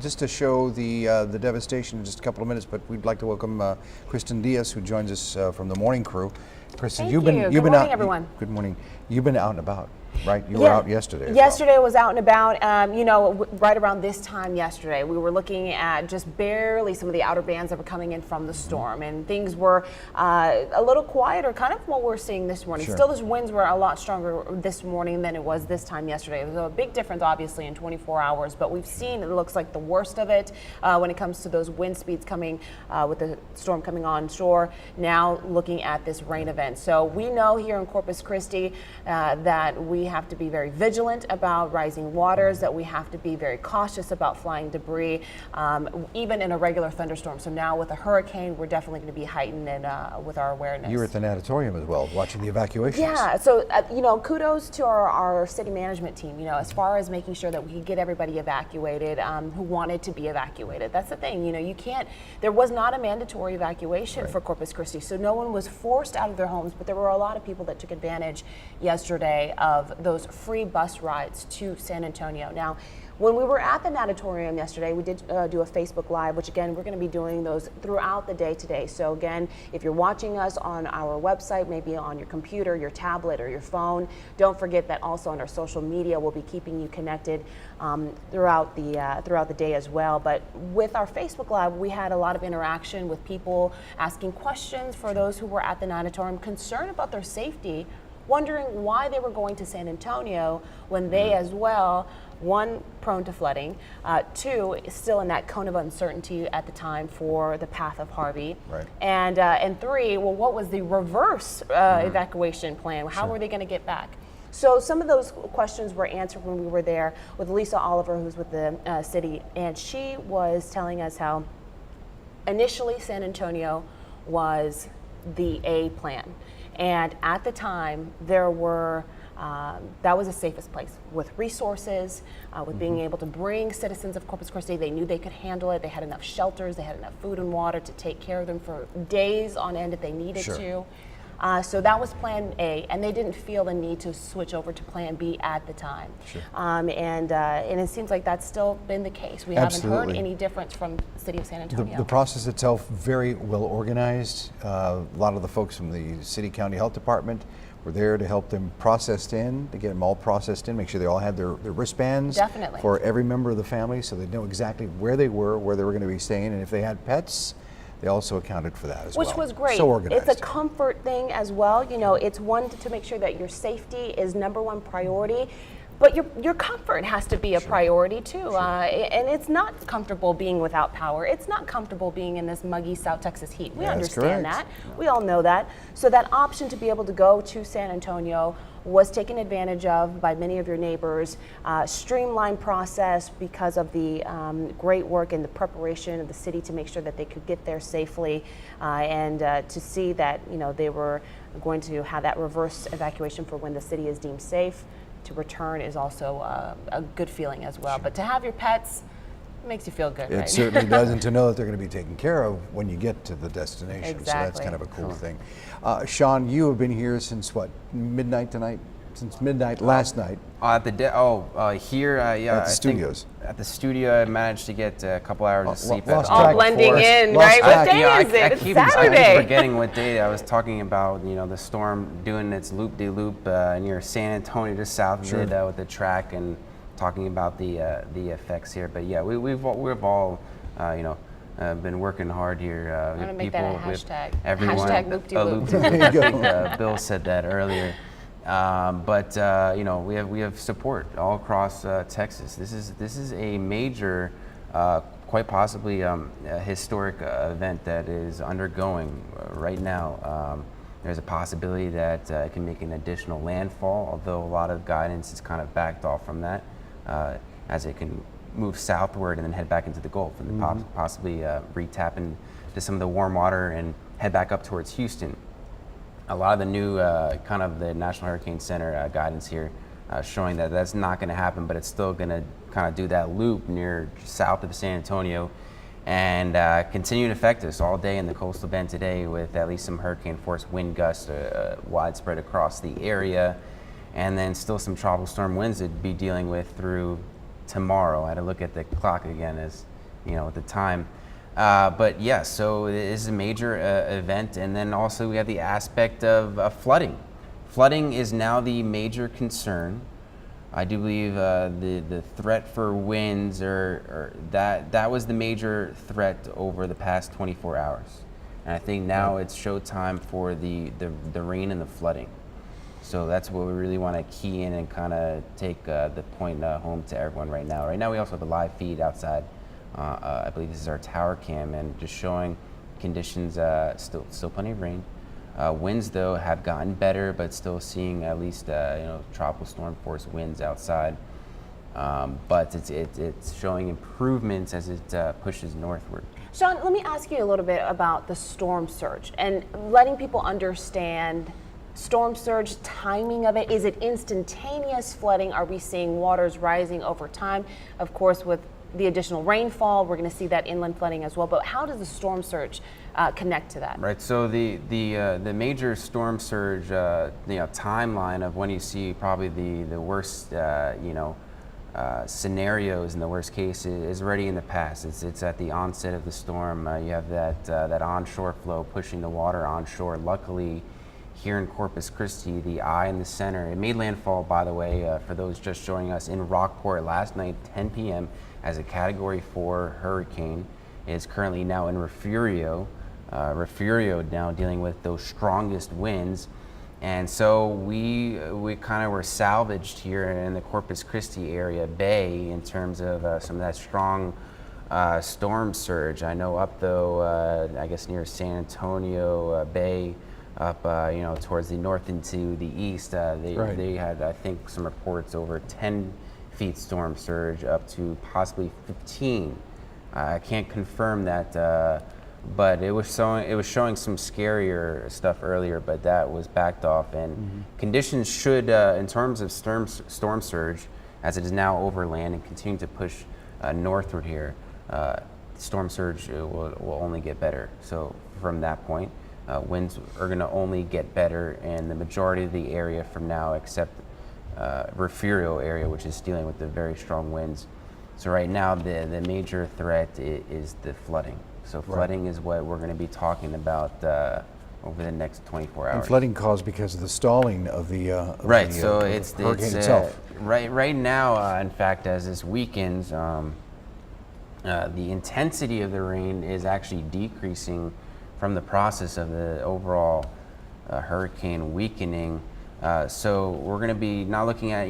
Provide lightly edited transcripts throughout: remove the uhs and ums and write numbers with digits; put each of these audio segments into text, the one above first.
just to show the devastation in just a couple of minutes, but we'd like to welcome Kristin Diaz, who joins us from the morning crew. Kristin, you've been good morning, out. everyone. Good morning. You've been out and about, right? You were out yesterday. Yesterday was out and about. You know, right around this time yesterday, we were looking at just barely some of the outer bands that were coming in from the storm, and things were a little quieter, kind of what we're seeing this morning. Sure. Still, those winds were a lot stronger this morning than it was this time yesterday. There's a big difference, obviously, in 24 hours, but we've seen, it looks like, the worst of it when it comes to those wind speeds coming with the storm coming on shore. Now looking at this rain event. So we know here in Corpus Christi that we have to be very vigilant about rising waters, that we have to be very cautious about flying debris, even in a regular thunderstorm. So now with a hurricane, we're definitely going to be heightened with our awareness. You were at the natatorium as well, watching the evacuations. Yeah, so you know, kudos to our city management team, you know, as far as making sure that we could get everybody evacuated who wanted to be evacuated. That's the thing, you know, there was not a mandatory evacuation for Corpus Christi, so no one was forced out of their homes, but there were a lot of people that took advantage yesterday of those free bus rides to San Antonio. Now, when we were at the natatorium yesterday, we did do a Facebook Live, which again, we're going to be doing those throughout the day today. So again, if you're watching us on our website, maybe on your computer, your tablet, or your phone, don't forget that also on our social media, we'll be keeping you connected throughout the day as well. But with our Facebook Live, we had a lot of interaction with people asking questions for those who were at the natatorium, concerned about their safety, wondering why they were going to San Antonio when they as well, one, prone to flooding, two, still in that cone of uncertainty at the time for the path of Harvey, and three, well, what was the reverse evacuation plan? How were they going to get back? So some of those questions were answered when we were there with Lisa Oliver, who's with the city, and she was telling us how initially San Antonio was the A plan. And at the time, there were, that was the safest place with resources, with being able to bring citizens of Corpus Christi. They knew they could handle it. They had enough shelters. They had enough food and water to take care of them for days on end if they needed to. So that was plan A, and they didn't feel the need to switch over to plan B at the time. And it seems like that's still been the case. We haven't heard any difference from the city of San Antonio. The process itself, very well organized. A lot of the folks from the city county health department were there to help them processed in, to get them all processed in, make sure they all had their wristbands for every member of the family, so they know exactly where they were going to be staying, and if they had pets, they also accounted for that as well. Which was great. So organized. It's a comfort thing as well. You know, it's one to make sure that your safety is #1 priority, but your comfort has to be a priority too. And it's not comfortable being without power. It's not comfortable being in this muggy South Texas heat. We understand that. We all know that. So that option to be able to go to San Antonio was taken advantage of by many of your neighbors. Streamlined process because of the great work and the preparation of the city to make sure that they could get there safely, and to see that, you know, they were going to have that reverse evacuation for when the city is deemed safe to return is also a good feeling as well. But to have your pets makes you feel good, It right? certainly does, and to know that they're going to be taken care of when you get to the destination. So that's kind of a cool thing. Sean, you have been here since what, midnight tonight? Since midnight last night. Here, yeah. At the studios. At the studio, I managed to get a couple hours of sleep. All blending in, right? What day is it? It's Saturday. I keep forgetting what day. I was talking about, you know, the storm doing its loop-de-loop near San Antonio, just south of it, with the track, and talking about the effects here. But yeah, we've all you know, been working hard here. I'm gonna make that a hashtag. Everyone, hashtag loop-de-loop. Bill said that earlier. But you know, we have support all across Texas. This is a major, quite possibly a historic event that is undergoing right now. There's a possibility that it can make an additional landfall, although a lot of guidance is kind of backed off from that, as it can move southward and then head back into the Gulf, and then possibly re-tap into some of the warm water and head back up towards Houston. A lot of the new kind of the National Hurricane Center guidance here showing that that's not going to happen, but it's still going to kind of do that loop near south of San Antonio and continue to affect us all day in the coastal bend today, with at least some hurricane force wind gusts widespread across the area, and then still some tropical storm winds to be dealing with through tomorrow. I had to look at the clock again as, at the time. But yeah, so it is a major event. And then also we have the aspect of flooding. Flooding is now the major concern. I do believe the threat for winds that was the major threat over the past 24 hours. And I think now it's showtime for the rain and the flooding. So that's what we really want to key in and kind of take the point home to everyone right now. Right now we also have a live feed outside. I believe this is our tower cam, and just showing conditions, still plenty of rain. Winds though have gotten better, but still seeing at least tropical storm force winds outside. But it's showing improvements as it pushes northward. Sean, let me ask you a little bit about the storm surge and letting people understand storm surge, timing of it. Is it instantaneous flooding? Are we seeing waters rising over time? Of course, with the additional rainfall, we're going to see that inland flooding as well. But how does the storm surge connect to that? Right. So the major storm surge timeline of when you see probably the worst scenarios in the worst case is already in the past. It's at the onset of the storm. You have that onshore flow pushing the water onshore. Luckily, here in Corpus Christi, the eye in the center, it made landfall, by the way, for those just joining us, in Rockport last night, 10 p.m. as a Category 4 hurricane. It is currently now in Refugio. Refugio now dealing with those strongest winds. And so we kind of were salvaged here in the Corpus Christi area bay in terms of some of that strong storm surge. I know up though, I guess near San Antonio Bay, up towards the north into the east, they had, I think, some reports over 10 feet storm surge up to possibly 15. I can't confirm that, but it was showing some scarier stuff earlier, but that was backed off. And conditions should, in terms of storm surge, as it is now overland and continue to push northward here, storm surge will only get better. So from that point, winds are going to only get better, and the majority of the area from now, except Refugio area, which is dealing with the very strong winds. So right now, the major threat is the flooding. So flooding is what we're going to be talking about over the next 24 hours. And flooding caused because of the stalling of the hurricane itself. Right now, in fact, as this weakens, the intensity of the rain is actually decreasing from the process of the overall hurricane weakening. So we're going to be not looking at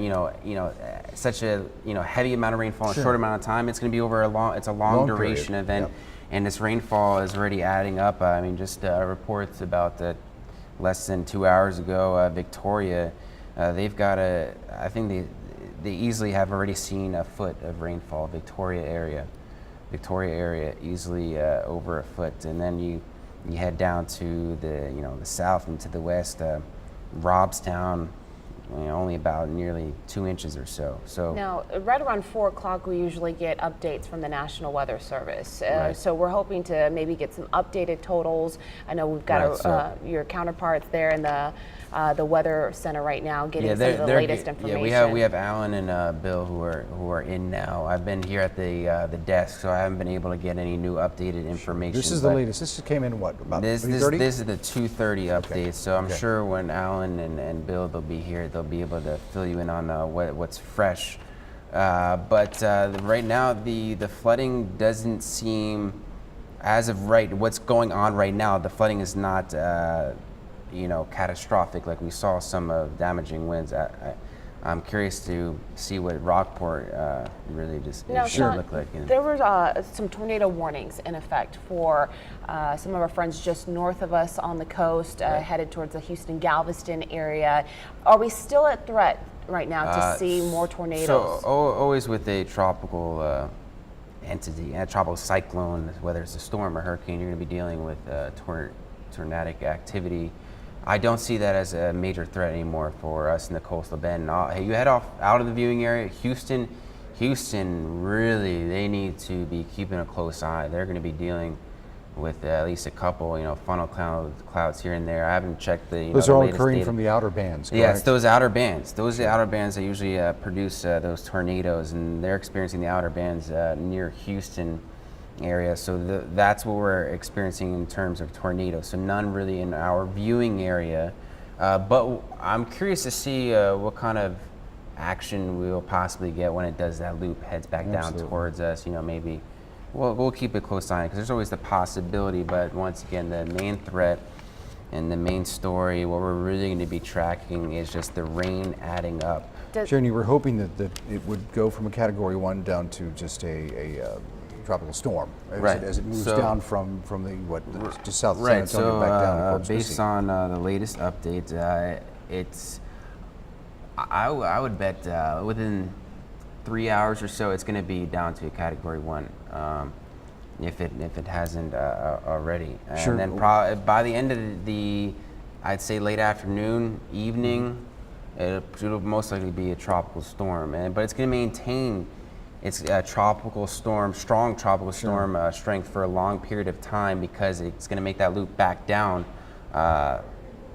such a heavy amount of rainfall in a short amount of time. It's going to be over a long duration event. Yep. And this rainfall is already adding up. I mean, just reports about less than 2 hours ago, Victoria, they've got I think they easily have already seen a foot of rainfall. Victoria area easily over a foot. And then you head down to the south and to the west, Robstown, only about nearly 2 inches or so. So now, right around 4 o'clock, we usually get updates from the National Weather Service. Right. So we're hoping to maybe get some updated totals. I know we've got your counterparts there in the Weather Center right now, getting some of the latest information. Yeah, we have Alan and Bill who are in now. I've been here at the desk, so I haven't been able to get any new updated information. This is the latest. This came in what, about 3:30? This is the 2:30 update. So I'm sure when Alan and Bill they'll be here, they'll be able to fill you in on what's fresh. But right now the flooding doesn't seem, as of what's going on right now, the flooding is not catastrophic like we saw some of damaging winds. I'm curious to see what Rockport really just should look like. There were some tornado warnings in effect for some of our friends just north of us on the coast, headed towards the Houston-Galveston area. Are we still at threat right now to see more tornadoes? So always with a tropical entity, a tropical cyclone, whether it's a storm or hurricane, you're going to be dealing with tornadic activity. I don't see that as a major threat anymore for us in the coastal bend. Hey, you head out of the viewing area, Houston really, they need to be keeping a close eye. They're going to be dealing with at least a couple, funnel clouds here and there. I haven't checked the. Those the are all latest occurring data. from the outer bands, correct? Yes, those outer bands. Those are the outer bands that usually produce those tornadoes, and they're experiencing the outer bands near Houston area. So that's what we're experiencing in terms of tornadoes. So none really in our viewing area. But I'm curious to see what kind of action we will possibly get when it does that loop, heads back down towards us. Maybe we'll keep a close eye because there's always the possibility. But once again, the main threat and the main story, what we're really going to be tracking is just the rain adding up. Sharon, you were hoping that it would go from a Category 1 down to just a tropical storm as it moves down from the to South San Antonio back down to Corpus Christi. Based on the latest update, I would bet within 3 hours or so it's going to be down to a Category 1 if it hasn't already. Sure. And then by the end of I'd say late afternoon, evening, it'll most likely be a tropical storm, but it's going to maintain its tropical storm, strong tropical storm strength for a long period of time because it's going to make that loop back down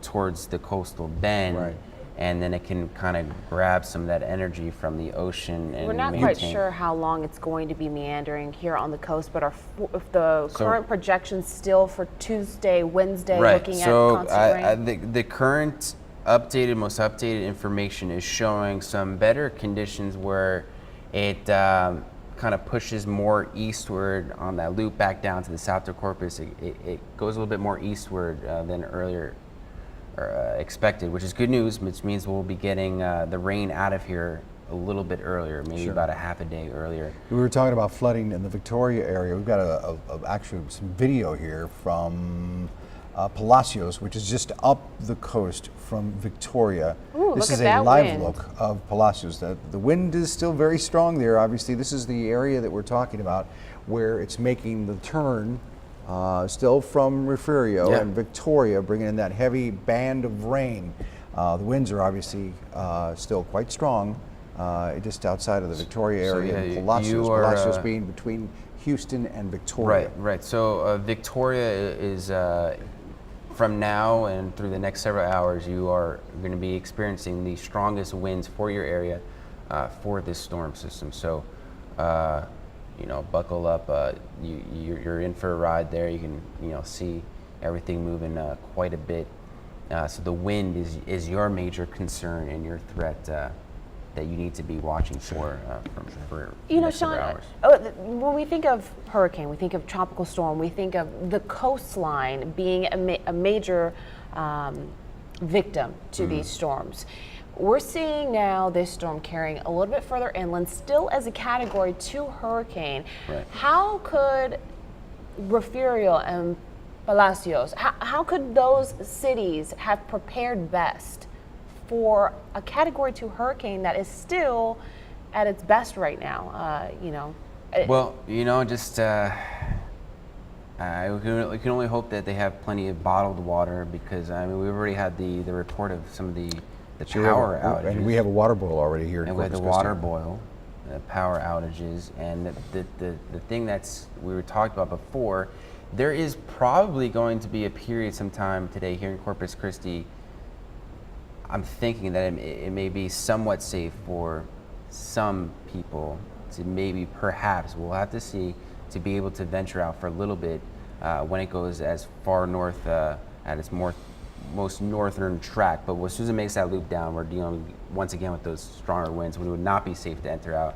towards the coastal bend. Right. And then it can kind of grab some of that energy from the ocean. And we're not quite sure how long it's going to be meandering here on the coast, but if the current projections still for Tuesday, Wednesday, looking at constant rain? The current most updated information is showing some better conditions where it kind of pushes more eastward on that loop back down to the south of Corpus. It goes a little bit more eastward than earlier expected, which is good news, which means we'll be getting the rain out of here a little bit earlier, maybe about a half a day earlier. We were talking about flooding in the Victoria area. We've got actually some video here from Palacios, which is just up the coast from Victoria. Ooh, this look is at a that live wind. look of Palacios. The wind is still very strong there. Obviously, this is the area that we're talking about where it's making the turn still from Refugio and Victoria, bringing in that heavy band of rain. The winds are obviously still quite strong just outside of the Victoria area. And Palacios being between Houston and Victoria. Right. So Victoria is from now and through the next several hours, you are going to be experiencing the strongest winds for your area for this storm system. So, buckle up. You're in for a ride there. You can, see everything moving quite a bit. So the wind is your major concern and your threat that you need to be watching for the next several hours. When we think of hurricane, we think of tropical storm, we think of the coastline being a major victim to these storms. We're seeing now this storm carrying a little bit further inland, still as a Category 2 hurricane. Right. How could Refugio and Palacios, how could those cities have prepared best for a Category 2 hurricane that is still at its best right now? Well, just we can only hope that they have plenty of bottled water because we've already had the report of some of the power outages. And we have a water boil already here. And we had the water boil, power outages, and the thing we were talking about before. There is probably going to be a period sometime today here in Corpus Christi. I'm thinking that it may be somewhat safe for some people to maybe, perhaps, we'll have to see, to be able to venture out for a little bit when it goes as far north at its most northern track. But as soon as it makes that loop down, we're dealing once again with those stronger winds when it would not be safe to enter out.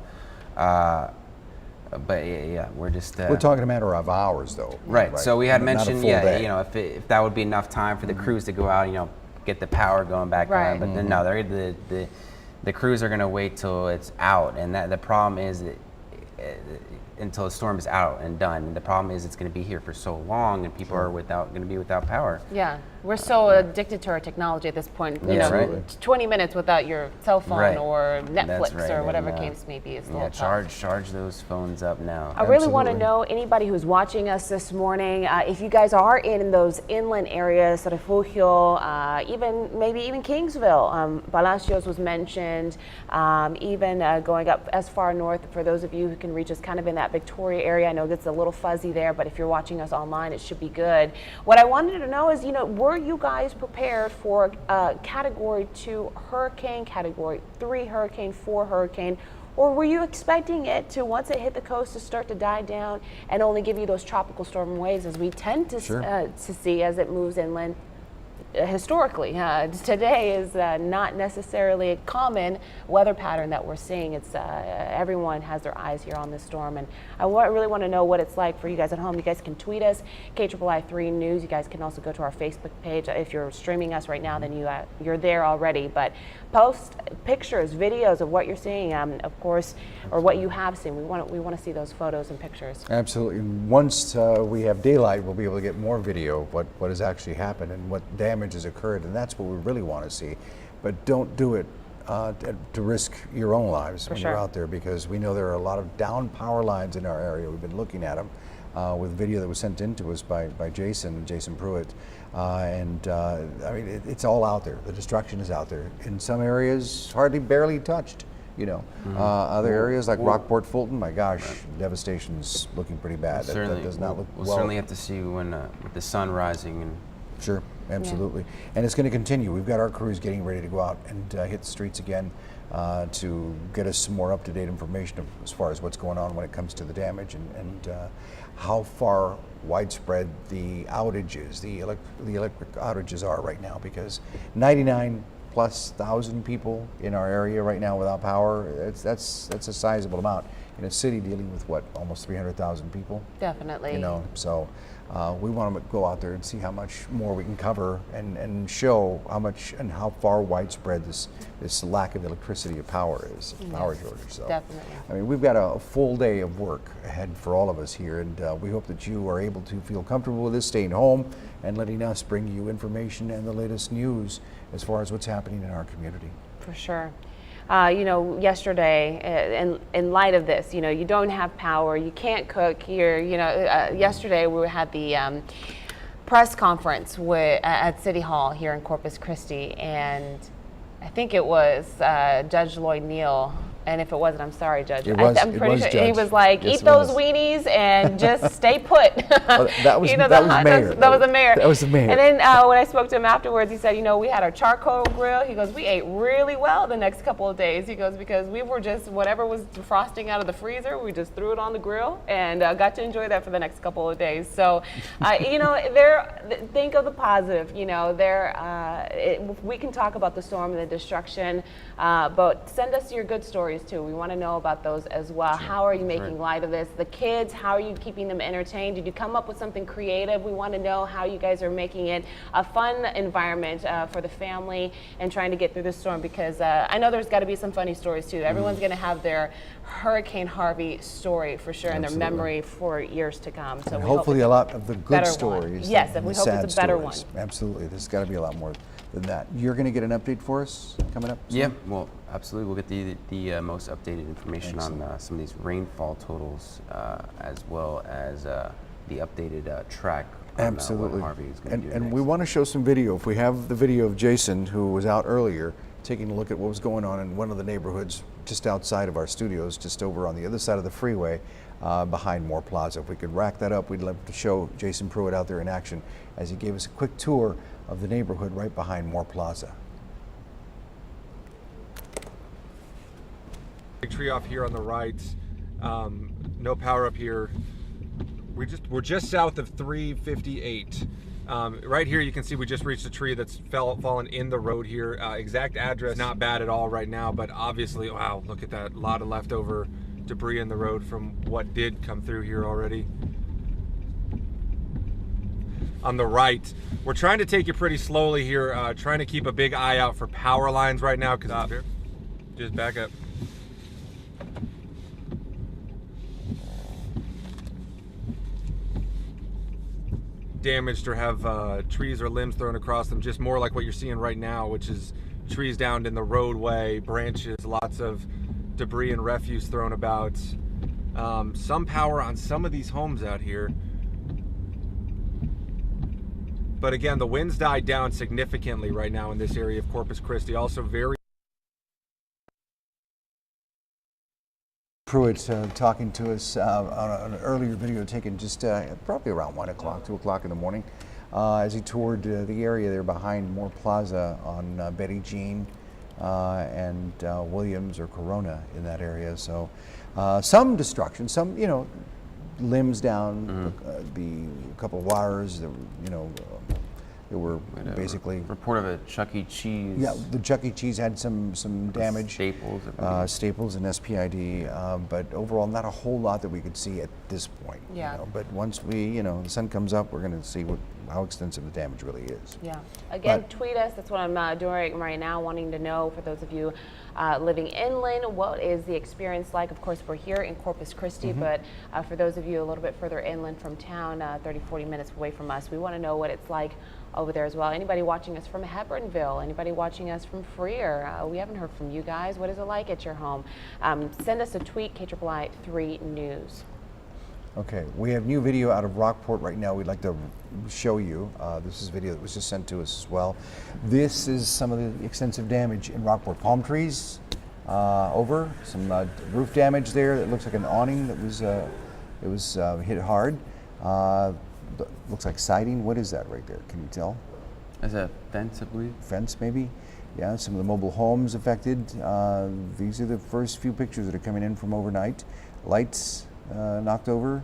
But we're just we're talking a matter of hours, though. Right. So we had mentioned, if that would be enough time for the crews to go out, get the power going back on. But then no, the crews are going to wait till it's out, and the problem is until the storm is out and done. And the problem is it's going to be here for so long, and people are going to be without power. Yeah, we're so addicted to our technology at this point. 20 minutes without your cell phone or Netflix or whatever case may be is a little tough. Charge those phones up now. I really want to know, anybody who's watching us this morning, if you guys are in those inland areas, Refugio, maybe even Kingsville. Palacios was mentioned, even going up as far north for those of you who can reach us kind of in that that Victoria area. I know that's a little fuzzy there, but if you're watching us online, it should be good. What I wanted to know is, were you guys prepared for Category 2 hurricane, Category 3 hurricane, 4 hurricane? Or were you expecting it to, once it hit the coast, to start to die down and only give you those tropical storm waves as we tend to see as it moves inland? Historically, today is not necessarily a common weather pattern that we're seeing. It's everyone has their eyes here on this storm, and I really want to know what it's like for you guys at home. You guys can tweet us, KIII-3 News. You guys can also go to our Facebook page. If you're streaming us right now, then you're there already. But post pictures, videos of what you're seeing, of course, or what you have seen. We want to see those photos and pictures. Absolutely. Once we have daylight, we'll be able to get more video of what has actually happened and what damage has occurred, and that's what we really want to see. But don't do it to risk your own lives when you're out there, because we know there are a lot of down power lines in our area. We've been looking at them with video that was sent in to us by Jason Pruitt, and I mean, it's all out there. The destruction is out there. In some areas, barely touched. Other areas like Rockport, Fulton, my gosh, devastation's looking pretty bad. That does not look well. We'll certainly have to see when with the sun rising and. Sure, absolutely. And it's going to continue. We've got our crews getting ready to go out and hit the streets again to get us some more up-to-date information as far as what's going on when it comes to the damage and how far widespread the outages, the electric outages are right now, because 99,000+ people in our area right now without power. That's a sizable amount in a city dealing with what, almost 300,000 people. Definitely. So we want to go out there and see how much more we can cover and show how much and how far widespread this lack of electricity of power is, power shortage. So definitely. I mean, we've got a full day of work ahead for all of us here, and we hope that you are able to feel comfortable with this, staying home and letting us bring you information and the latest news as far as what's happening in our community. For sure. Yesterday, in light of this, you don't have power, you can't cook here. Yesterday we had the press conference at City Hall here in Corpus Christi, and I think it was Judge Lloyd Neal. And if it wasn't, I'm sorry, Judge. I'm pretty sure Judge. He was like, "Eat those weenies and just stay put." Well, that was mayor. That was the mayor. That was the mayor. And then when I spoke to him afterwards, he said, we had our charcoal grill. He goes, "We ate really well the next couple of days." He goes, "Because we were just whatever was frosting out of the freezer, we just threw it on the grill and got to enjoy that for the next couple of days." So, think of the positive. We can talk about the storm and the destruction, but send us your good stories too. We want to know about those as well. Sure. How are you making light of this? The kids, how are you keeping them entertained? Did you come up with something creative? We want to know how you guys are making it a fun environment for the family and trying to get through the storm, because I know there's got to be some funny stories too. Everyone's going to have their Hurricane Harvey story for sure in their memory for years to come. So hopefully a lot of the good stories. Yes, and we hope it's a better one. Absolutely. There's got to be a lot more than that. You're going to get an update for us coming up soon? Yeah, well, absolutely. We'll get the most updated information on some of these rainfall totals, as well as the updated track on what Harvey is going to do and next. we want to show some video. If we have the video of Jason, who was out earlier, taking a look at what was going on in one of the neighborhoods just outside of our studios, just over on the other side of the freeway, behind Moore Plaza. If we could rack that up, we'd love to show Jason Pruitt out there in action as he gave us a quick tour of the neighborhood right behind Moore Plaza. Big tree off here on the right. No power up here. We're just south of 358. Right here you can see we just reached a tree that's fallen in the road here. Exact address not bad at all right now, but obviously, wow, look at that, a lot of leftover debris in the road from what did come through here already. On the right, we're trying to take it pretty slowly here, trying to keep a big eye out for power lines right now, because just back up. Damaged or have trees or limbs thrown across them, just more like what you're seeing right now, which is trees down in the roadway, branches, lots of debris and refuse thrown about. Some power on some of these homes out here. But again, the winds died down significantly right now in this area of Corpus Christi. Also very Pruitt talking to us on an earlier video taken just probably around 1 o'clock, 2 o'clock in the morning, as he toured the area there behind Moore Plaza on Betty Jean and Williams or Corona in that area. So some destruction, some, you know, limbs down, a couple of wires that, you know, they were basically report of a Chuck E. Cheese. Yeah, the Chuck E. Cheese had some damage. Staples. Staples and SPID, but overall not a whole lot that we could see at this point. Yeah. You know, but once we, you know, the sun comes up, we're going to see how extensive the damage really is. Yeah. Again, tweet us. That's what I'm doing right now, wanting to know, for those of you living inland, what is the experience like? Of course, we're here in Corpus Christi, but for those of you a little bit further inland from town, 30, 40 minutes away from us, we want to know what it's like over there as well. Anybody watching us from Hebronville, anybody watching us from Freer, we haven't heard from you guys. What is it like at your home? Send us a tweet, KIII-3 News. Okay, we have new video out of Rockport right now we'd like to show you. This is video that was just sent to us as well. This is some of the extensive damage in Rockport. Palm trees over, some roof damage there that looks like an awning that was hit hard. Looks like siding. What is that right there? Can you tell? As a fence, I believe. Fence, maybe? Yeah, some of the mobile homes affected. These are the first few pictures that are coming in from overnight. Lights knocked over.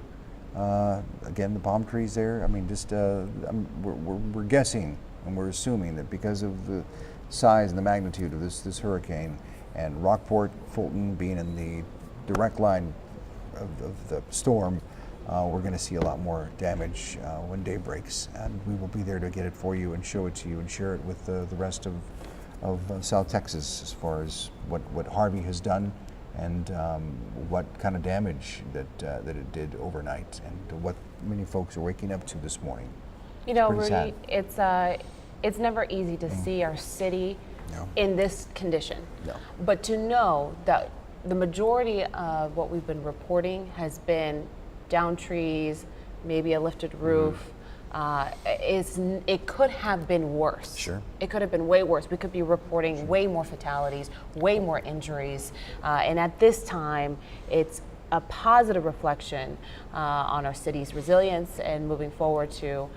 Again, the palm trees there. I mean, just we're guessing and we're assuming that because of the size and the magnitude of this hurricane, and Rockport, Fulton being in the direct line of the storm, we're going to see a lot more damage when day breaks, and we will be there to get it for you and show it to you and share it with the rest of South Texas as far as what Harvey has done and what kind of damage that it did overnight and what many folks are waking up to this morning. You know, Rudy, it's never easy to see our city in this condition, but to know that the majority of what we've been reporting has been down trees, maybe a lifted roof. It could have been worse. Sure. It could have been way worse. We could be reporting way more fatalities, way more injuries. And at this time, it's a positive reflection on our city's resilience and moving forward to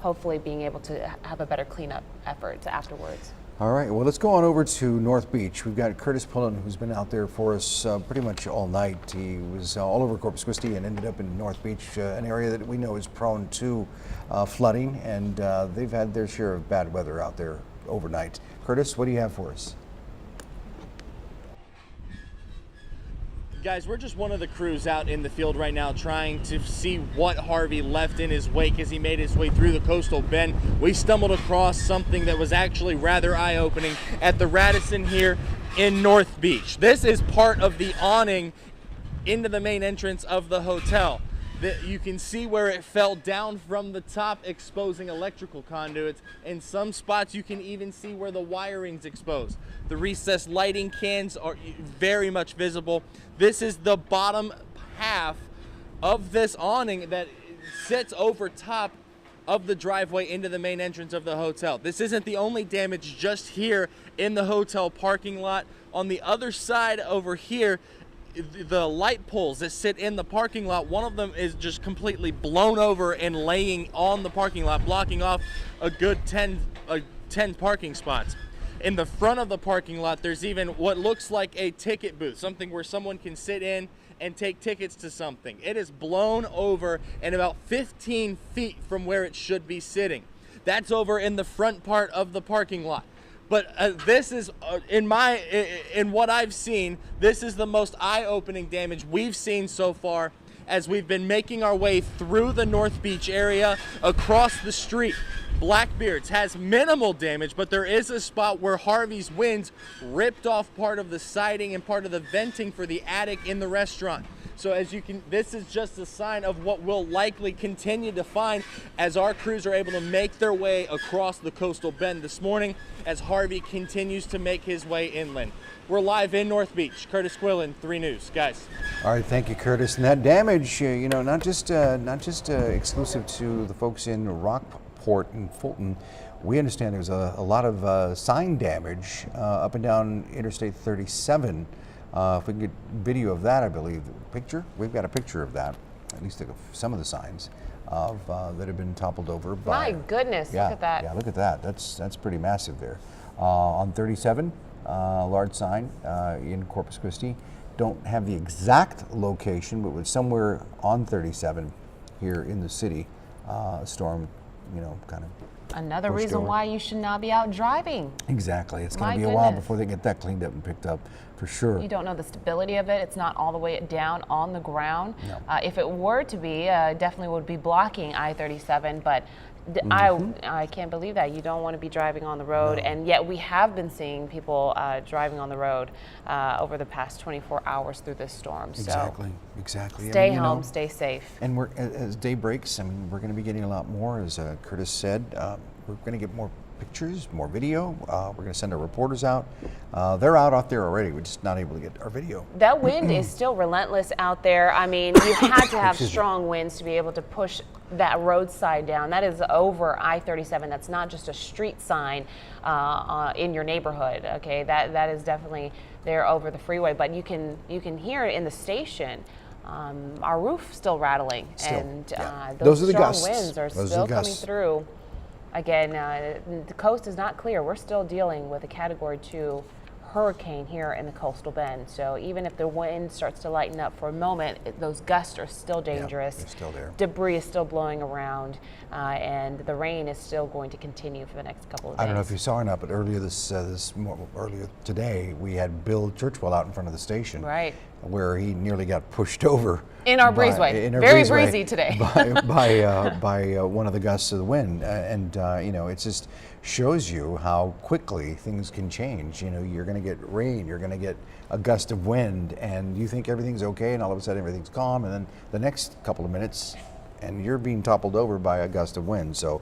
hopefully being able to have a better cleanup effort afterwards. All right, well, let's go on over to North Beach. We've got Curtis Pullen, who's been out there for us pretty much all night. He was all over Corpus Christi and ended up in North Beach, an area that we know is prone to flooding, and they've had their share of bad weather out there overnight. Curtis, what do you have for us? Guys, we're just one of the crews out in the field right now trying to see what Harvey left in his wake as he made his way through the coastal bend. We stumbled across something that was actually rather eye-opening at the Radisson here in North Beach. This is part of the awning into the main entrance of the hotel. You can see where it fell down from the top, exposing electrical conduits. In some spots, you can even see where the wiring's exposed. The recessed lighting cans are very much visible. This is the bottom half of this awning that sits over top of the driveway into the main entrance of the hotel. This isn't the only damage just here in the hotel parking lot. On the other side over here, the light poles that sit in the parking lot, one of them is just completely blown over and laying on the parking lot, blocking off a good 10 parking spots. In the front of the parking lot, there's even what looks like a ticket booth, something where someone can sit in and take tickets to something. It is blown over and about 15 feet from where it should be sitting. That's over in the front part of the parking lot. But this is, in what I've seen, this is the most eye-opening damage we've seen so far as we've been making our way through the North Beach area across the street. Blackbeard's has minimal damage, but there is a spot where Harvey's winds ripped off part of the siding and part of the venting for the attic in the restaurant. So as you can, this is just a sign of what we'll likely continue to find as our crews are able to make their way across the coastal bend this morning as Harvey continues to make his way inland. We're live in North Beach. Curtis Quillen, 3 News. Guys. All right, thank you, Curtis. And that damage, you know, not just exclusive to the folks in Rockport and Fulton. We understand there's a lot of sign damage up and down Interstate 37 If we can get video of that, I believe, we've got a picture of that, at least some of the signs of that have been toppled over. My goodness, look at that. Yeah, look at that. That's pretty massive there. On 37, large sign in Corpus Christi. Don't have the exact location, but was somewhere on 37 here in the city. Storm, kind of. Another reason why you should not be out driving. Exactly. It's going to be a while before they get that cleaned up and picked up, for sure. You don't know the stability of it. It's not all the way down on the ground. No. If it were to be, definitely would be blocking I-37, but I can't believe that. You don't want to be driving on the road, and yet we have been seeing people driving on the road over the past 24 hours through this storm. Exactly. Stay home, stay safe. And as day breaks, we're going to be getting a lot more, as Curtis said. We're going to get more pictures, more video. We're going to send our reporters out. They're out there already. We're just not able to get our video. That wind is still relentless out there. I mean, you had to have strong winds to be able to push that roadside down. That is over I-37. That's not just a street sign in your neighborhood. Okay, that is definitely there over the freeway. But you can hear it in the station. Our roof still rattling, and those strong winds are still coming through. Again, the coast is not clear. We're still dealing with a Category 2 hurricane here in the coastal bend. So even if the wind starts to lighten up for a moment, those gusts are still dangerous. They're still there. Debris is still blowing around, and the rain is still going to continue for the next couple of days. I don't know if you saw or not, but earlier earlier today, we had Bill Churchwell out in front of the station, right, where he nearly got pushed over in our breezeway. Very breezy today by one of the gusts of the wind, and it just shows you how quickly things can change. You're going to get rain, you're going to get a gust of wind, and you think everything's okay, and all of a sudden everything's calm, and then the next couple of minutes, and you're being toppled over by a gust of wind. So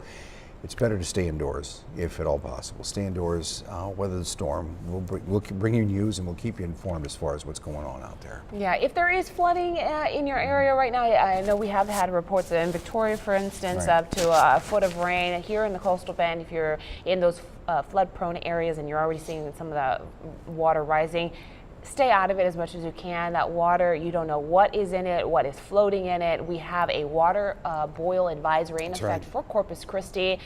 it's better to stay indoors, if at all possible. Stay indoors, weather the storm. We'll bring you news, and we'll keep you informed as far as what's going on out there. Yeah, if there is flooding in your area right now, I know we have had reports in Victoria, for instance, up to a foot of rain. Here in the coastal bend, if you're in those flood-prone areas and you're already seeing some of the water rising, stay out of it as much as you can. That water, you don't know what is in it, what is floating in it. We have a water boil advisory in effect for Corpus Christi.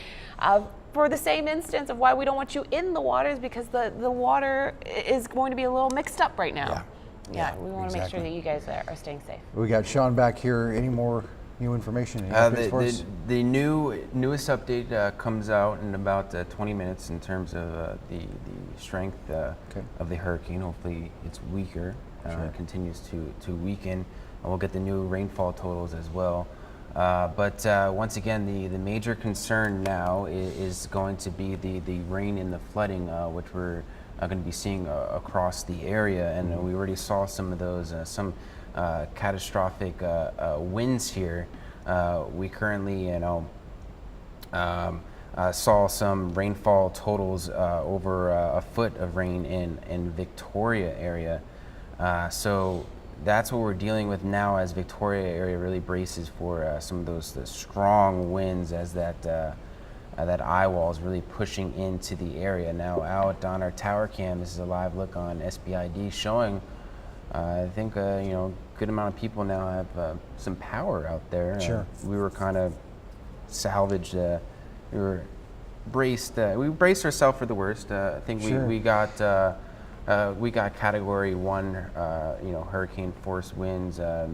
For the same instance of why we don't want you in the water is because the water is going to be a little mixed up right now. Yeah, we want to make sure that you guys are staying safe. We got Sean back here. Any more new information? The newest update comes out in about 20 minutes in terms of the strength of the hurricane. Hopefully it's weaker, continues to weaken, and we'll get the new rainfall totals as well. But once again, the major concern now is going to be the rain and the flooding, which we're going to be seeing across the area, and we already saw some of those catastrophic winds here. We currently, saw some rainfall totals over a foot of rain in Victoria area. So that's what we're dealing with now as Victoria area really braces for some of those strong winds as that eye wall is really pushing into the area. Now out on our tower cam, this is a live look on SBID showing I think good amount of people now have some power out there. Sure. We were kind of salvaged. We were braced. We braced ourselves for the worst. I think we got Category 1, hurricane force winds. I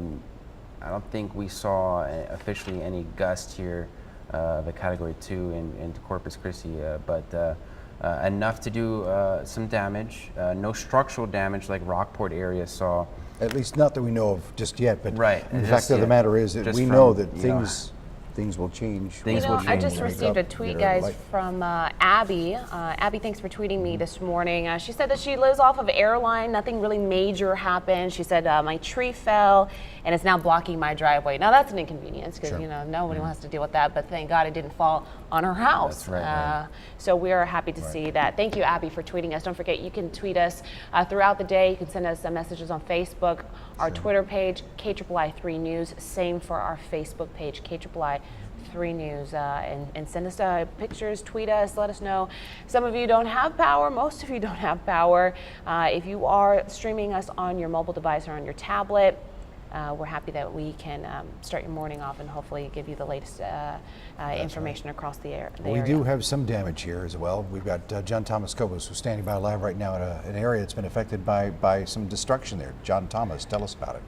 don't think we saw officially any gust here, the Category 2 in Corpus Christi, but enough to do some damage. No structural damage like Rockport area saw. At least not that we know of just yet, but the fact of the matter is that we know that things will change. I just received a tweet, guys, from Abby. Abby, thanks for tweeting me this morning. She said that she lives off of Airline. Nothing really major happened. She said my tree fell and it's now blocking my driveway. Now that's an inconvenience because nobody wants to deal with that. But thank God it didn't fall on her house. That's right. So we are happy to see that. Thank you, Abby, for tweeting us. Don't forget, you can tweet us throughout the day. You can send us messages on Facebook, our Twitter page, KIII-3 News. Same for our Facebook page, KIII #3 News, and send us pictures, tweet us, let us know. Some of you don't have power, most of you don't have power. If you are streaming us on your mobile device or on your tablet, we're happy that we can start your morning off and hopefully give you the latest information across the area. We do have some damage here as well. We've got John Thomas Cobos, who's standing by live right now at an area that's been affected by some destruction there. John Thomas, tell us about it.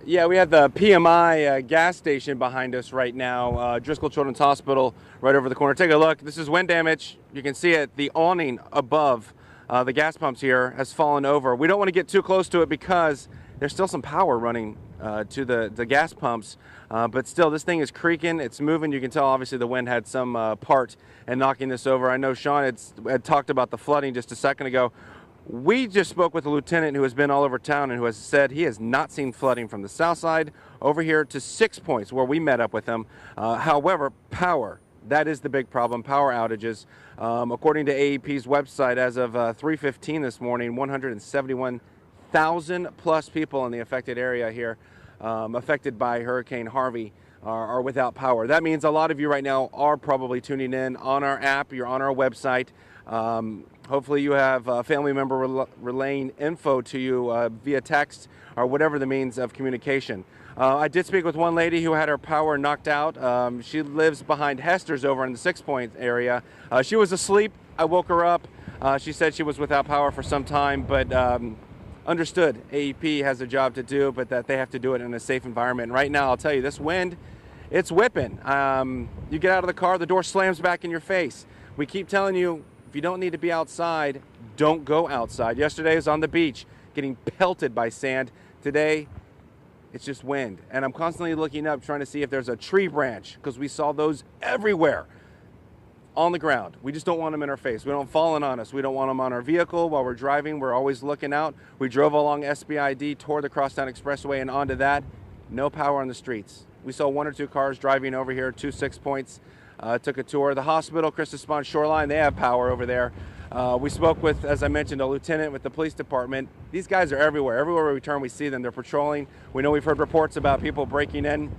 Yeah, we have the PMI gas station behind us right now, Driscoll Children's Hospital right over the corner. Take a look. This is wind damage. You can see it. The awning above the gas pumps here has fallen over. We don't want to get too close to it because there's still some power running to the gas pumps, but still this thing is creaking, it's moving. You can tell obviously the wind had some part in knocking this over. I know Sean had talked about the flooding just a second ago. We just spoke with a lieutenant who has been all over town and who has said he has not seen flooding from the south side over here to 6 points where we met up with him. However, power, that is the big problem, power outages. According to AEP's website, as of 3:15 this morning, 171,000 plus people in the affected area here, affected by Hurricane Harvey, are without power. That means a lot of you right now are probably tuning in on our app, you're on our website. Hopefully you have a family member relaying info to you via text or whatever the means of communication. I did speak with one lady who had her power knocked out. She lives behind Hester's over in the 6 Point area. She was asleep. I woke her up. She said she was without power for some time, but understood AEP has a job to do, but that they have to do it in a safe environment. And right now, I'll tell you, this wind, it's whipping. You get out of the car, the door slams back in your face. We keep telling you, if you don't need to be outside, don't go outside. Yesterday I was on the beach getting pelted by sand. Today, it's just wind. And I'm constantly looking up trying to see if there's a tree branch because we saw those everywhere on the ground. We just don't want them in our face. We don't fall in on us. We don't want them on our vehicle while we're driving. We're always looking out. We drove along SBID, toward the Crosstown Expressway and onto that. No power on the streets. We saw 1 or 2 cars driving over here, 2 6 Points. Took a tour. The hospital, Christus Pond Shoreline, they have power over there. We spoke with, as I mentioned, a lieutenant with the police department. These guys are everywhere. Everywhere we turn, we see them. They're patrolling. We know we've heard reports about people breaking in,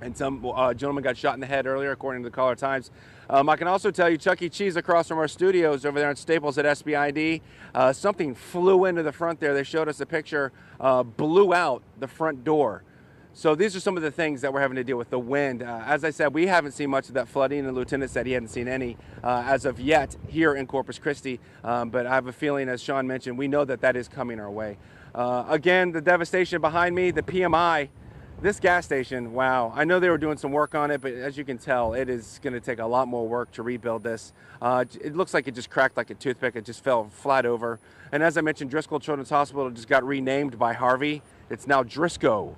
and some gentleman got shot in the head earlier, according to the Caller Times. I can also tell you, Chuck E. Cheese across from our studios over there in Staples at SBID, something flew into the front there. They showed us a picture, blew out the front door. So these are some of the things that we're having to deal with, the wind. As I said, we haven't seen much of that flooding. The lieutenant said he hadn't seen any as of yet here in Corpus Christi. But I have a feeling, as Sean mentioned, we know that that is coming our way. Again, the devastation behind me, the PMI, this gas station, wow. I know they were doing some work on it, but as you can tell, it is going to take a lot more work to rebuild this. It looks like it just cracked like a toothpick. It just fell flat over. And as I mentioned, Driscoll Children's Hospital just got renamed by Harvey. It's now Driscoll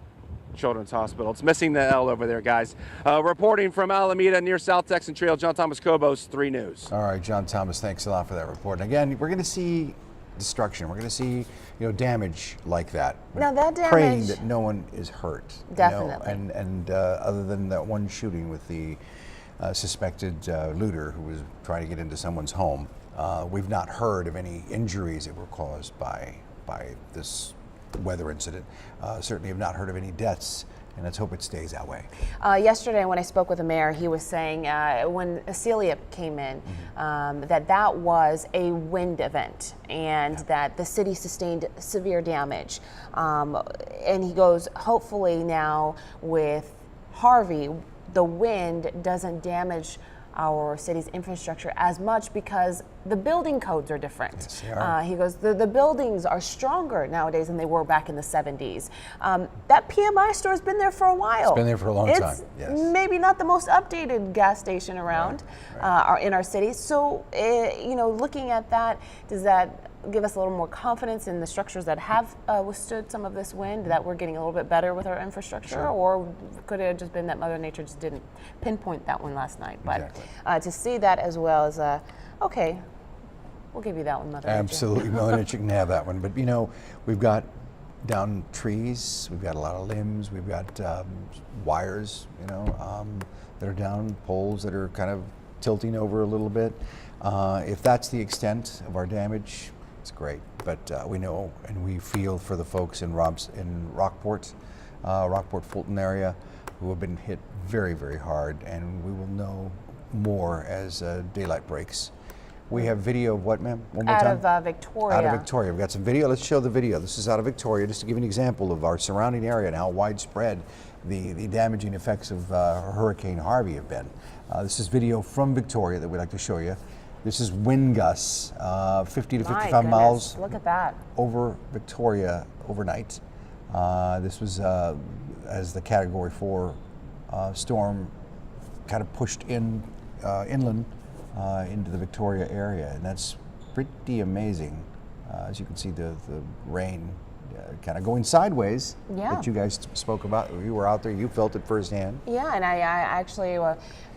Children's Hospital. It's missing the L over there, guys. Reporting from Alameda near South Texan Trail, John Thomas Cobos, 3 News. All right, John Thomas, thanks a lot for that report. And again, we're going to see destruction. We're going to see, damage like that. Now that damage, praying that no one is hurt. Definitely. And other than that one shooting with the suspected looter who was trying to get into someone's home, we've not heard of any injuries that were caused by this weather incident. Certainly have not heard of any deaths, and let's hope it stays that way. Yesterday when I spoke with the mayor, he was saying when Celia came in, that was a wind event and that the city sustained severe damage. And he goes, hopefully now with Harvey, the wind doesn't damage our city's infrastructure as much because the building codes are different. Yes, they are. He goes, the buildings are stronger nowadays than they were back in the 70s. That PMI store has been there for a while. It's been there for a long time, yes. Maybe not the most updated gas station around in our city. So, looking at that, does that give us a little more confidence in the structures that have withstood some of this wind, that we're getting a little bit better with our infrastructure? Sure. Or could it have just been that Mother Nature just didn't pinpoint that one last night? But to see that as well as, okay, we'll give you that one, Mother Nature. Absolutely, Mother Nature can have that one. But we've got down trees, we've got a lot of limbs, we've got wires, that are down, poles that are kind of tilting over a little bit. If that's the extent of our damage, it's great, but we know and we feel for the folks in Rockport, Fulton area. who have been hit very, very hard, and we will know more as daylight breaks. We have video of what, ma'am? One more time? Out of Victoria. Out of Victoria. We've got some video. Let's show the video. This is out of Victoria, just to give you an example of our surrounding area and how widespread the damaging effects of Hurricane Harvey have been. This is video from Victoria that we'd like to show you. This is wind gusts, 50 to 55 miles. Look at that. Over Victoria overnight. This was as the Category 4 storm kind of pushed inland into the Victoria area, and that's pretty amazing. As you can see, the rain kind of going sideways that you guys spoke about. You were out there, you felt it firsthand. Yeah, and I actually,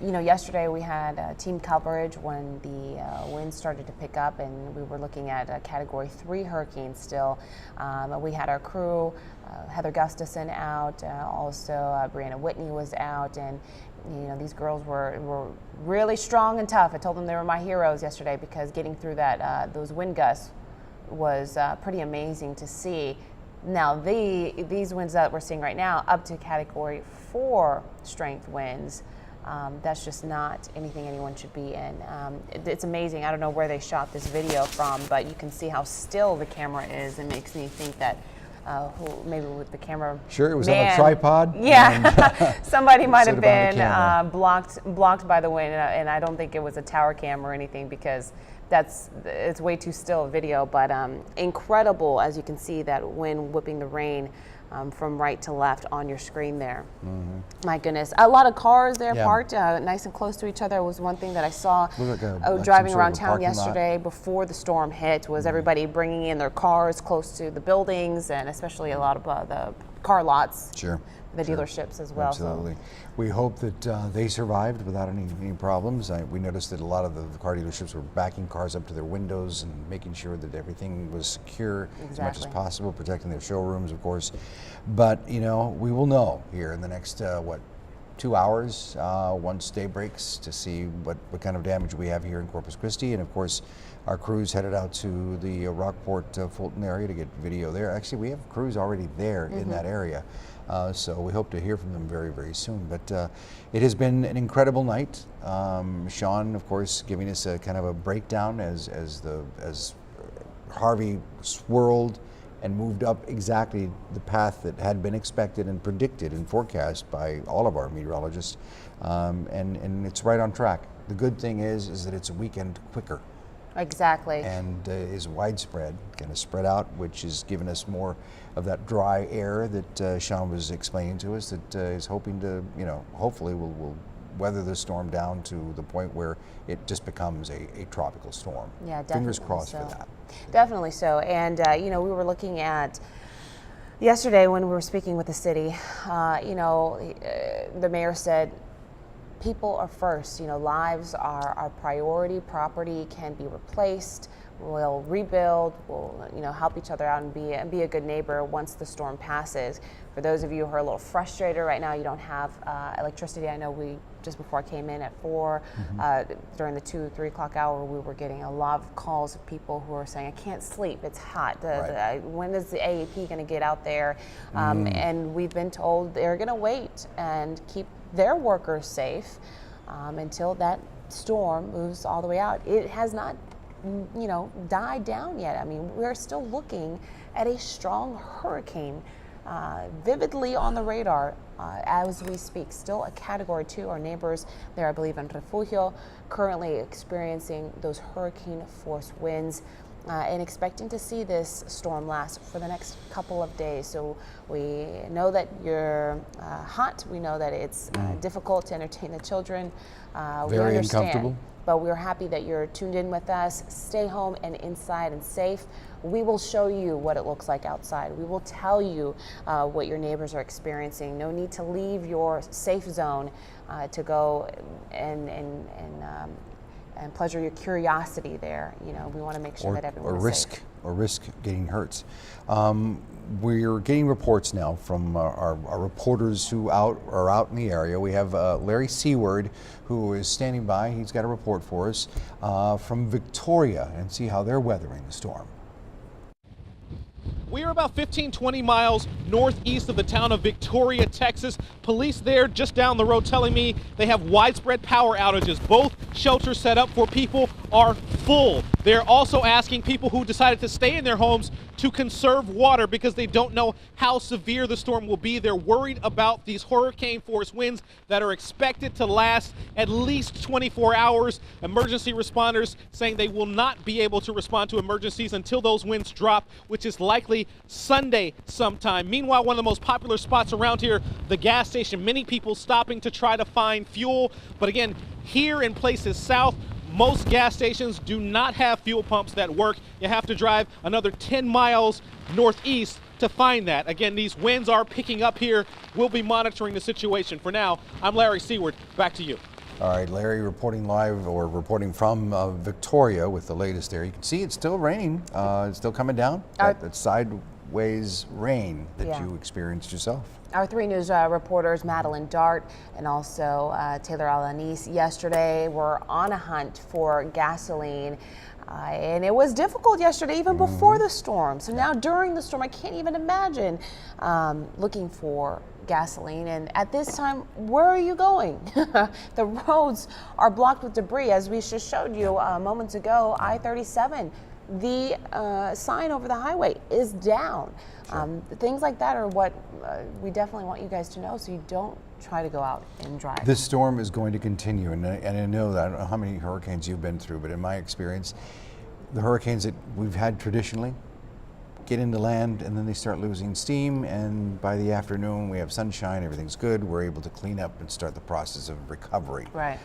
yesterday we had team coverage when the winds started to pick up, and we were looking at a Category 3 hurricane still. We had our crew, Heather Gustafson out, also Brianna Whitney was out, and these girls were really strong and tough. I told them they were my heroes yesterday, because getting through those wind gusts was pretty amazing to see. Now these winds that we're seeing right now, up to Category 4 strength winds, that's just not anything anyone should be in. It's amazing. I don't know where they shot this video from, but you can see how still the camera is. It makes me think that maybe with the camera. Sure, it was on a tripod. Yeah, somebody might have been blocked by the wind, and I don't think it was a tower cam or anything, because it's way too still a video. But incredible, as you can see, that wind whipping the rain from right to left on your screen there. My goodness, a lot of cars there parked nice and close to each other was one thing that I saw driving around town yesterday before the storm hit, was everybody bringing in their cars close to the buildings, and especially a lot of the car lots. Sure. The dealerships as well. Absolutely. So. We hope that they survived without any problems. We noticed that a lot of the car dealerships were backing cars up to their windows and making sure that everything was secure as much as possible, protecting their showrooms, of course. But, we will know here in the next, 2 hours, once day breaks, to see what kind of damage we have here in Corpus Christi. And, of course, our crews headed out to the Rockport, Fulton area to get video there. Actually, we have crews already there in that area. So we hope to hear from them very, very soon. But it has been an incredible night. Sean, of course, giving us a kind of a breakdown as Harvey swirled and moved up exactly the path that had been expected and predicted and forecast by all of our meteorologists. And it's right on track. The good thing is that it's a weekend quicker. Exactly. And is widespread, kind of spread out, which has given us more of that dry air that Sean was explaining to us, that is hoping to, hopefully will weather the storm down to the point where it just becomes a tropical storm. Yeah, definitely. Fingers crossed for that. Definitely so. And, we were looking at yesterday when we were speaking with the city, the mayor said, people are first. Lives are our priority. Property can be replaced. We'll rebuild. We'll help each other out and be a good neighbor once the storm passes. For those of you who are a little frustrated right now, you don't have electricity. I know just before I came in at 4, during the 2-3 o'clock hour, we were getting a lot of calls of people who are saying, I can't sleep, it's hot. When is the AEP going to get out there? And we've been told they're going to wait and keep their workers safe until that storm moves all the way out. It has not, died down yet. I mean, we're still looking at a strong hurricane vividly on the radar as we speak. Still a Category 2. Our neighbors there, I believe, in Refugio, currently experiencing those hurricane force winds. And expecting to see this storm last for the next couple of days. So we know that you're hot. We know that it's difficult to entertain the children. Very uncomfortable. But we're happy that you're tuned in with us. Stay home and inside and safe. We will show you what it looks like outside. We will tell you what your neighbors are experiencing. No need to leave your safe zone to go and pleasure your curiosity there. We want to make sure that everyone is safe. Or risk getting hurt. We're getting reports now from our reporters who are out in the area. We have Larry Seward, who is standing by. He's got a report for us from Victoria, and see how they're weathering the storm. We are about 15-20 miles northeast of the town of Victoria, Texas. Police there just down the road telling me they have widespread power outages. Both shelters set up for people are full. They're also asking people who decided to stay in their homes to conserve water because they don't know how severe the storm will be. They're worried about these hurricane force winds that are expected to last at least 24 hours. Emergency responders saying they will not be able to respond to emergencies until those winds drop, which is likely Sunday sometime. Meanwhile, one of the most popular spots around here, the gas station, many people stopping to try to find fuel. But again, here in places south, most gas stations do not have fuel pumps that work. You have to drive another 10 miles northeast to find that. Again, these winds are picking up here. We'll be monitoring the situation. For now, I'm Larry Seward. Back to you. All right, Larry reporting live or reporting from Victoria with the latest there. You can see it's still raining. It's still coming down. That sideways rain that you experienced yourself. Our 3 News reporters, Madeline Dart and also Taylor Alanis, yesterday were on a hunt for gasoline. And it was difficult yesterday, even before the storm. So now during the storm, I can't even imagine looking for gasoline. And at this time, where are you going? The roads are blocked with debris. As we just showed you moments ago, I-37, the sign over the highway is down. Things like that are what we definitely want you guys to know, so you don't try to go out and drive. This storm is going to continue, and I know that I don't know how many hurricanes you've been through, but in my experience, the hurricanes that we've had traditionally get into land and then they start losing steam, and by the afternoon we have sunshine, everything's good, we're able to clean up and start the process of recovery. Right.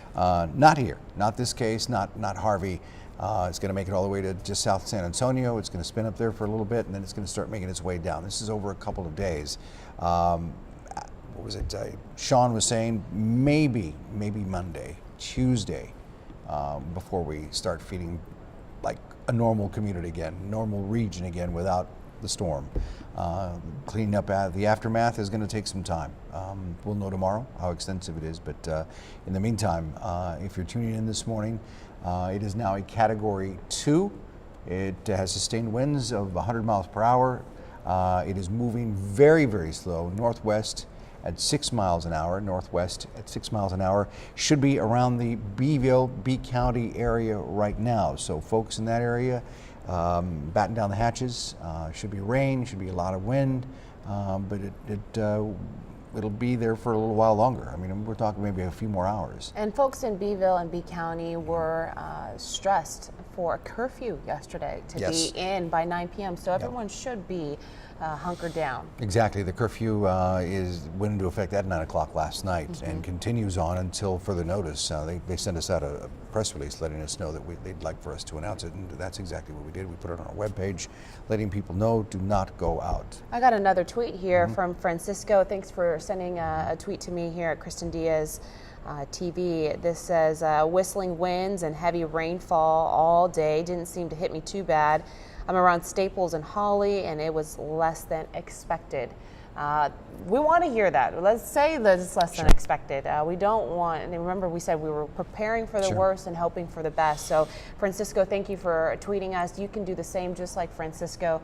Not here, not this case, not Harvey. It's going to make it all the way to just south San Antonio. It's going to spin up there for a little bit, and then it's going to start making its way down. This is over a couple of days. What was it? Sean was saying maybe Monday, Tuesday, before we start feeding like a normal community again, normal region again without the storm. Cleaning up the aftermath is going to take some time. We'll know tomorrow how extensive it is, but in the meantime, if you're tuning in this morning, it is now a Category 2. It has sustained winds of 100 miles per hour. It is moving very, very slow northwest at 6 miles an hour, northwest at 6 miles an hour. Should be around the Beeville, B County area right now. So folks in that area, batten down the hatches. Should be rain, should be a lot of wind, but it'll be there for a little while longer. I mean, we're talking maybe a few more hours. And folks in Beeville and B County were stressed for a curfew yesterday to be in by 9 p.m. So everyone should be hunkered down. Exactly. The curfew went into effect at 9 o'clock last night and continues on until further notice. They sent us out a press release letting us know that they'd like for us to announce it, and that's exactly what we did. We put it on our webpage, letting people know, do not go out. I got another tweet here from Francisco. Thanks for sending a tweet to me here at Kristin Diaz TV. This says, whistling winds and heavy rainfall all day. Didn't seem to hit me too bad. I'm around Staples and Holly, and it was less than expected. We want to hear that. Let's say that it's less than expected. We don't want, and remember we said we were preparing for the worst and hoping for the best. So Francisco, thank you for tweeting us. You can do the same just like Francisco.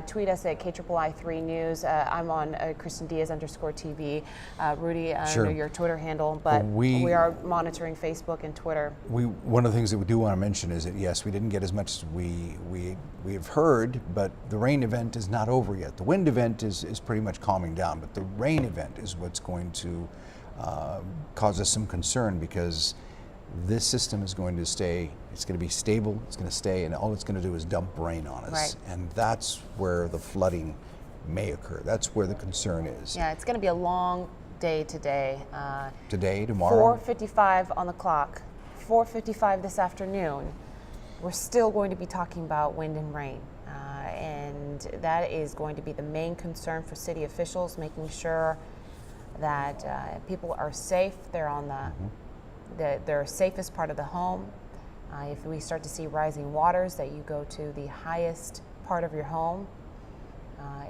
Tweet us at KIII-3 News. I'm on Kristin Diaz _TV. Rudy, I know your Twitter handle, but we are monitoring Facebook and Twitter. One of the things that we do want to mention is that yes, we didn't get as much as we have heard, but the rain event is not over yet. The wind event is pretty much calming down, but the rain event is what's going to cause us some concern, because this system is going to stay, it's going to be stable, it's going to stay, and all it's going to do is dump rain on us. Right. And that's where the flooding may occur. That's where the concern is. Yeah, it's going to be a long day today. Today, tomorrow? 4:55 on the clock, 4:55 this afternoon. We're still going to be talking about wind and rain. And that is going to be the main concern for city officials, making sure that people are safe. They're on their safest part of the home. If we start to see rising waters, that you go to the highest part of your home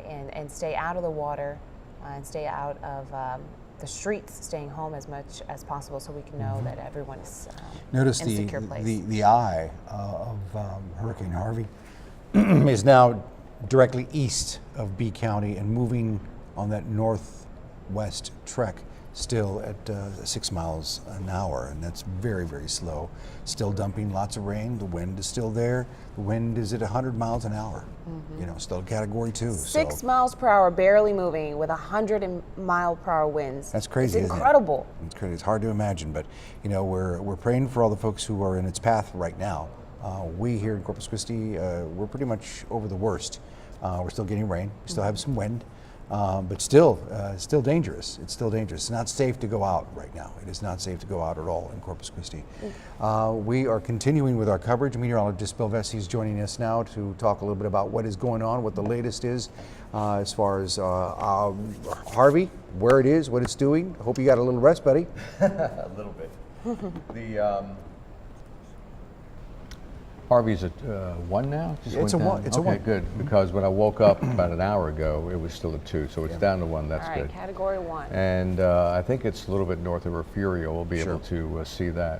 and stay out of the water and stay out of the streets, staying home as much as possible, so we can know that everyone is in a secure place. The eye of Hurricane Harvey is now directly east of B County and moving on that northwest trek still at 6 miles an hour, and that's very, very slow. Still dumping lots of rain. The wind is still there. The wind is at 100 miles an hour. You know, still Category 2. 6 miles per hour, barely moving with 100-mile-per-hour winds. That's crazy. It's incredible. It's crazy. It's hard to imagine, but you know, we're praying for all the folks who are in its path right now. We here in Corpus Christi, we're pretty much over the worst. We're still getting rain. We still have some wind. But still dangerous. It's still dangerous. It's not safe to go out right now. It is not safe to go out at all in Corpus Christi. We are continuing with our coverage. Meteorologist Bill Vesey is joining us now to talk a little bit about what is going on, what the latest is as far as Harvey, where it is, what it's doing. I hope you got a little rest, buddy. A little bit. The Harvey's at 1 now? Just It's went a down? 1. It's a okay, 1. good. Because when I woke up about an hour ago, it was still at 2, so it's down to 1. That's All right, good. Category 1. And I think it's a little bit north of Refugio. We'll be Sure. able to see that.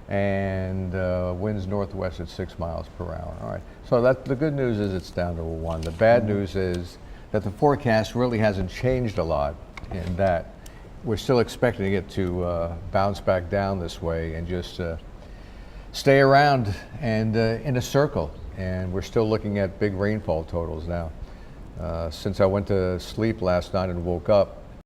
And winds northwest at 6 miles per hour. All right. So the good news is it's down to a 1. The bad news is that the forecast really hasn't changed a lot in that we're still expecting it to bounce back down this way and just stay around and in a circle. And we're still looking at big rainfall totals now. Since I went to sleep last night and woke up,